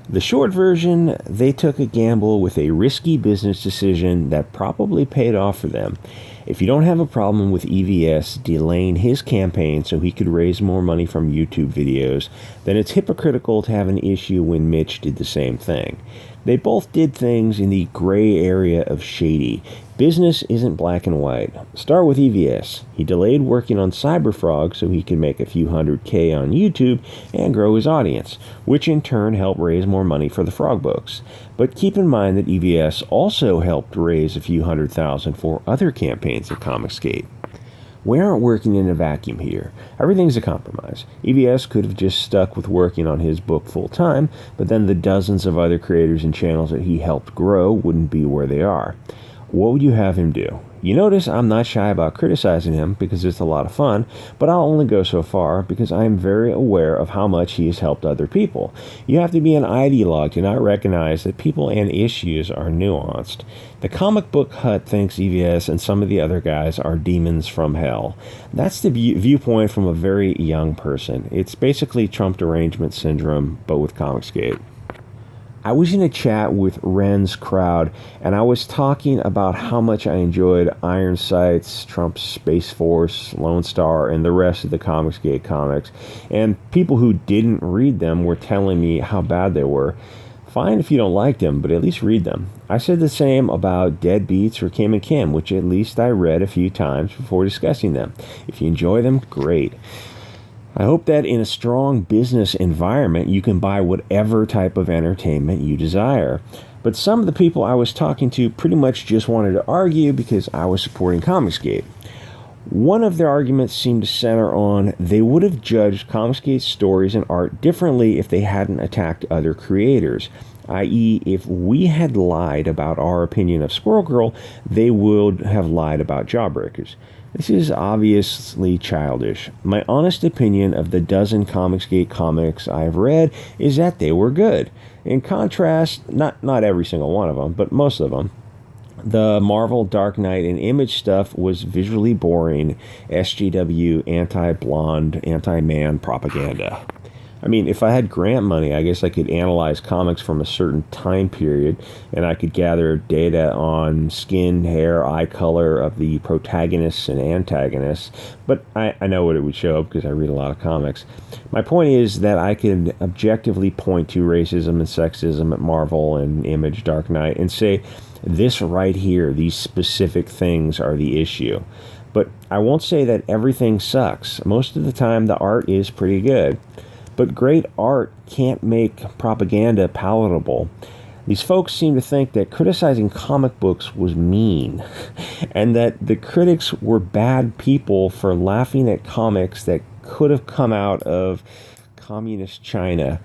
The short version, they took a gamble with a risky business decision that probably paid off for them. If you don't have a problem with EVS delaying his campaign so he could raise more money from YouTube videos, then it's hypocritical to have an issue when Mitch did the same thing. They both did things in the gray area of shady. Business isn't black and white. Start with EVS. He delayed working on Cyberfrog so he could make a few $100K on YouTube and grow his audience, which in turn helped raise more money for the Frog books. But keep in mind that EVS also helped raise a few $100,000 for other campaigns at Comicsgate. We aren't working in a vacuum here. Everything's a compromise. EVS could have just stuck with working on his book full time, but then the dozens of other creators and channels that he helped grow wouldn't be where they are. What would you have him do? You notice I'm not shy about criticizing him because it's a lot of fun, but I'll only go so far because I am very aware of how much he has helped other people. You have to be an ideologue to not recognize that people and issues are nuanced. The comic book hut thinks EVS and some of the other guys are demons from hell. That's the viewpoint from a very young person. It's basically Trump derangement syndrome, but with Comicsgate. I was in a chat with Ren's crowd, and I was talking about how much I enjoyed Iron Sights, Trump's Space Force, Lone Star, and the rest of the Comicsgate comics, and people who didn't read them were telling me how bad they were. Fine if you don't like them, but at least read them. I said the same about Dead Beats or Kim and Kim, which at least I read a few times before discussing them. If you enjoy them, great. I hope that in a strong business environment, you can buy whatever type of entertainment you desire. But some of the people I was talking to pretty much just wanted to argue because I was supporting Comicsgate. One of their arguments seemed to center on they would have judged Comicsgate's stories and art differently if they hadn't attacked other creators. I.e., if we had lied about our opinion of Squirrel Girl, they would have lied about Jawbreakers. This is obviously childish. My honest opinion of the dozen Comicsgate comics I've read is that they were good. In contrast, not every single one of them, but most of them, the Marvel, Dark Knight, and Image stuff was visually boring, SJW, anti-blonde, anti-man propaganda. I mean, if I had grant money, I guess I could analyze comics from a certain time period, and I could gather data on skin, hair, eye color of the protagonists and antagonists, but I know what it would show because I read a lot of comics. My point is that I could objectively point to racism and sexism at Marvel and Image, Dark Knight, and say, this right here, these specific things are the issue. But I won't say that everything sucks. Most of the time, the art is pretty good. But great art can't make propaganda palatable. These folks seem to think that criticizing comic books was mean, and that the critics were bad people for laughing at comics that could have come out of communist China,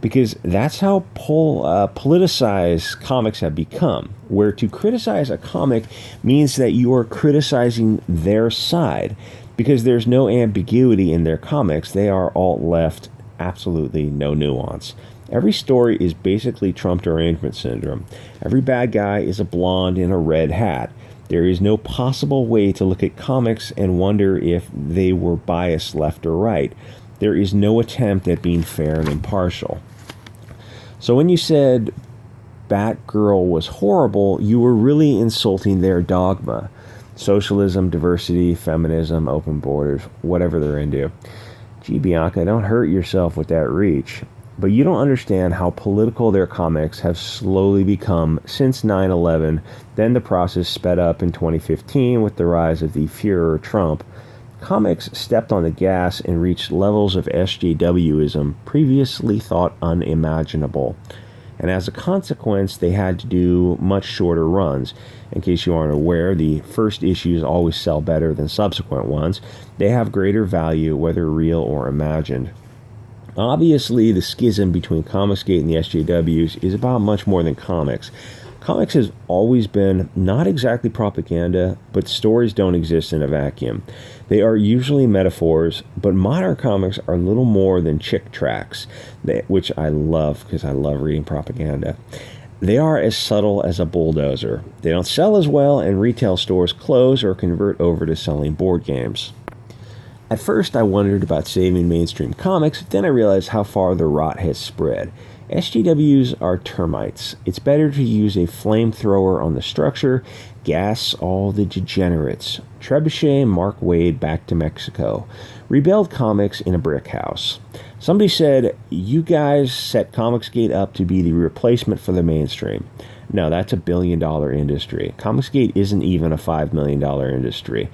because that's how politicized comics have become, where to criticize a comic means that you are criticizing their side, because there's no ambiguity in their comics. They are alt-left. Absolutely no nuance. Every story is basically Trump derangement syndrome. Every bad guy is a blonde in a red hat. There is no possible way to look at comics and wonder if they were biased left or right. There is no attempt at being fair and impartial. So when you said Batgirl was horrible, you were really insulting their dogma. Socialism, diversity, feminism, open borders, whatever they're into. Gee, Bianca, don't hurt yourself with that reach. But you don't understand how political their comics have slowly become since 9/11, then the process sped up in 2015 with the rise of the Führer Trump. Comics stepped on the gas and reached levels of SJWism previously thought unimaginable. And as a consequence, they had to do much shorter runs. In case you aren't aware, the first issues always sell better than subsequent ones. They have greater value, whether real or imagined. Obviously, the schism between Comicsgate and the SJWs is about much more than comics. Comics has always been not exactly propaganda, but stories don't exist in a vacuum. They are usually metaphors, but modern comics are little more than chick tracts, which I love because I love reading propaganda. They are as subtle as a bulldozer. They don't sell as well, and retail stores close or convert over to selling board games. At first, I wondered about saving mainstream comics, then I realized how far the rot has spread. SJWs are termites. It's better to use a flamethrower on the structure, gas all the degenerates. Trebuchet Mark Wade back to Mexico. Rebuild comics in a brick house. Somebody said, you guys set Comicsgate up to be the replacement for the mainstream. No, that's a $1 billion industry. Comicsgate isn't even a $5 million industry.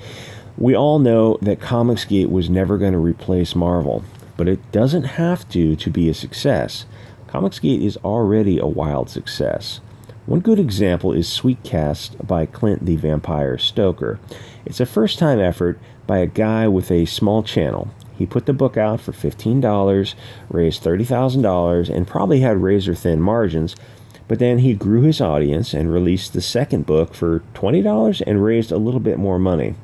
We all know that Comicsgate was never going to replace Marvel, but it doesn't have to be a success. Comicsgate is already a wild success. One good example is Sweetcast by Clint the Vampire Stoker. It's a first-time effort by a guy with a small channel. He put the book out for $15, raised $30,000, and probably had razor-thin margins, but then he grew his audience and released the second book for $20 and raised a little bit more money.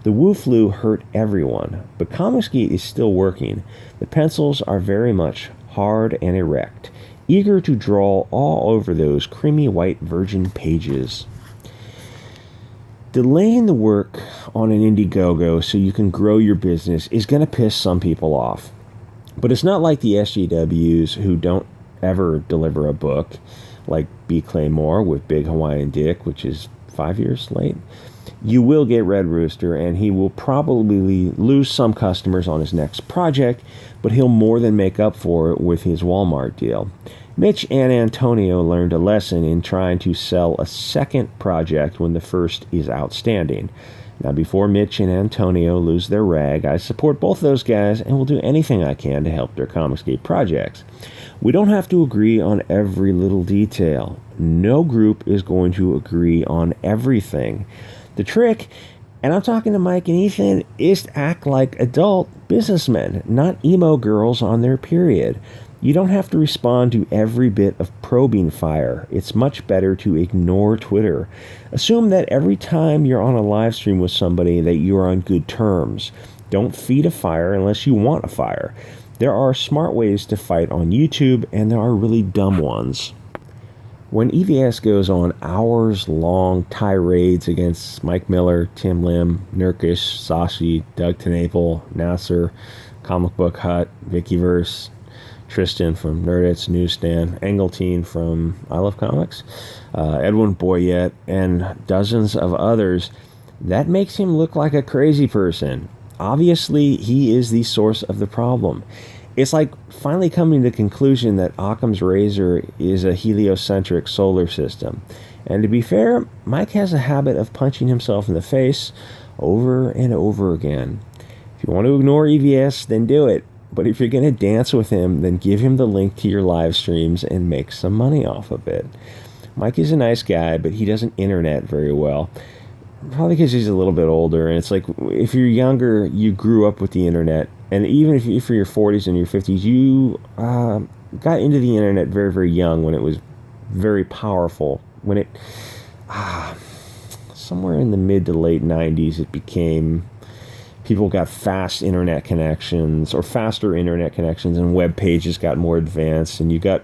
The WuFlu hurt everyone, but Comicsgate is still working. The pencils are very much hard and erect, eager to draw all over those creamy white virgin pages. Delaying the work on an Indiegogo so you can grow your business is going to piss some people off. But it's not like the SJWs who don't ever deliver a book, like B. Claymore with Big Hawaiian Dick, which is 5 years late. You will get Red Rooster, and he will probably lose some customers on his next project, but he'll more than make up for it with his Walmart deal. Mitch and Antonio learned a lesson in trying to sell a second project when the first is outstanding. Now, before Mitch and Antonio lose their rag, I support both those guys and will do anything I can to help their Comicsgate projects. We don't have to agree on every little detail. No group is going to agree on everything. The trick, and I'm talking to Mike and Ethan, is to act like adult businessmen, not emo girls on their period. You don't have to respond to every bit of probing fire. It's much better to ignore Twitter. Assume that every time you're on a live stream with somebody that you are on good terms. Don't feed a fire unless you want a fire. There are smart ways to fight on YouTube, and there are really dumb ones. When EVS goes on hours-long tirades against Mike Miller, Tim Lim, Nurkish, Sashi, Doug TenNapel, Nasser, Comic Book Hut, Vickyverse, Tristan from Nerdits Newsstand, Engeltine from I Love Comics, Edwin Boyette, and dozens of others, that makes him look like a crazy person. Obviously, he is the source of the problem. It's like finally coming to the conclusion that Occam's razor is a heliocentric solar system. And to be fair, Mike has a habit of punching himself in the face over and over again. If you want to ignore EVS, then do it. But if you're going to dance with him, then give him the link to your live streams and make some money off of it. Mike is a nice guy, but he doesn't internet very well. Probably because he's a little bit older, and it's like if you're younger, you grew up with the internet, and even if you're in your 40s and your 50s, you got into the internet very, very young when it was very powerful. When it, somewhere in the mid to late 90s, it became, people got fast internet connections, or faster internet connections, and web pages got more advanced, and you got,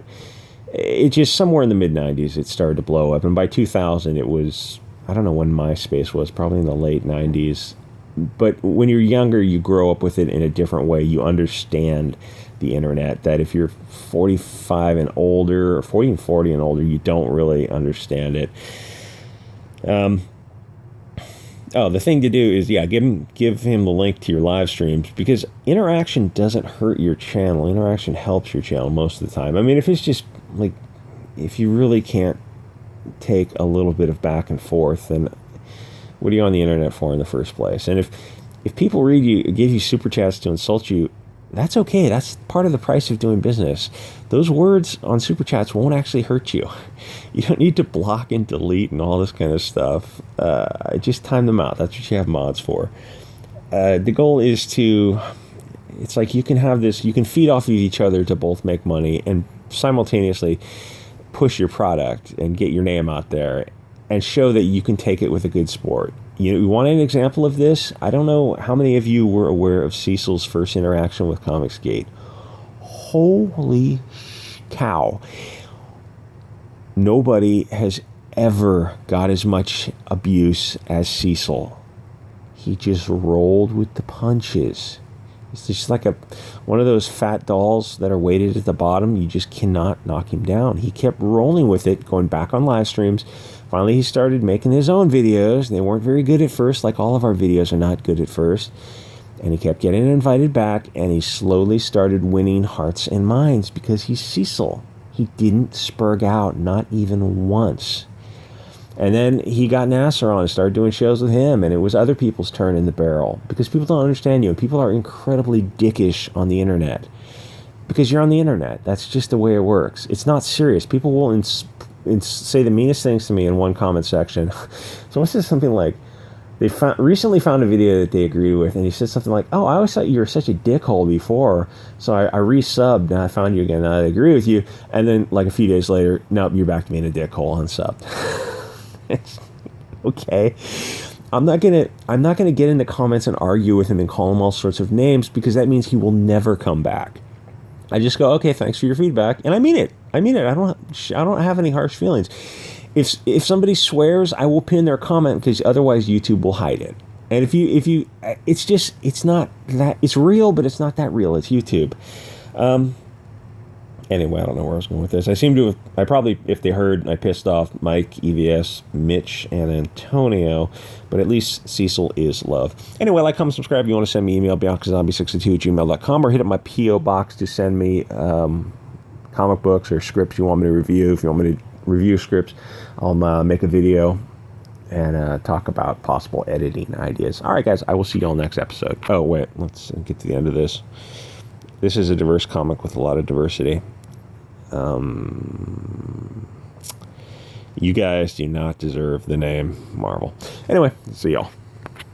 it just somewhere in the mid 90s, it started to blow up, and by 2000, it was, I don't know when MySpace was, probably in the late 90s. But when you're younger, you grow up with it in a different way. You understand the internet, that if you're 45 and older, or 40 and older, you don't really understand it. The thing to do is, give him the link to your live streams, because interaction doesn't hurt your channel. Interaction helps your channel most of the time. I mean, if it's just, like, if you really can't take a little bit of back and forth, then what are you on the internet for in the first place? And if people read you, give you super chats to insult you, that's okay. That's part of the price of doing business. Those words on super chats won't actually hurt you. You don't need to block and delete and all this kind of stuff. Just time them out. That's what you have mods for. The goal is to, it's like you can have this, you can feed off of each other to both make money and simultaneously push your product and get your name out there and show that you can take it with a good sport. You want an example of this? I don't know how many of you were aware of Cecil's first interaction with Comicsgate. Holy cow. Nobody has ever got as much abuse as Cecil. He just rolled with the punches. He's just like one of those fat dolls that are weighted at the bottom. You just cannot knock him down. He kept rolling with it, going back on live streams. Finally, he started making his own videos. They weren't very good at first, like all of our videos are not good at first. And he kept getting invited back, and he slowly started winning hearts and minds because he's Cecil. He didn't spurg out, not even once. And then he got Nasser on and started doing shows with him, and it was other people's turn in the barrel because people don't understand you, and people are incredibly dickish on the internet because you're on the internet. That's just the way it works. It's not serious. People will say the meanest things to me in one comment section. Someone says something like, they recently found a video that they agree with, and he said something like, "Oh, I always thought you were such a dickhole before, so I resubbed, and I found you again, and I agree with you." And then, like a few days later, nope, you're back to being a dickhole, unsubbed. Okay. I'm not gonna get in the comments and argue with him and call him all sorts of names because that means he will never come back. I just go, okay, thanks for your feedback, and I mean it. I don't have any harsh feelings. If somebody swears, I will pin their comment because otherwise YouTube will hide it. And if you, it's not that, it's real, but it's not that real. It's YouTube. Anyway, I don't know where I was going with this. I probably, if they heard, I pissed off Mike, EVS, Mitch, and Antonio, but at least Cecil is love. Anyway, like, comment, subscribe. If you want to send me email, biancazombie62@gmail.com, or hit up my P.O. box to send me comic books or scripts you want me to review. If you want me to review scripts, I'll make a video and talk about possible editing ideas. All right, guys, I will see you all next episode. Oh, wait, let's get to the end of this. This is a diverse comic with a lot of diversity. You guys do not deserve the name Marvel. Anyway, see y'all.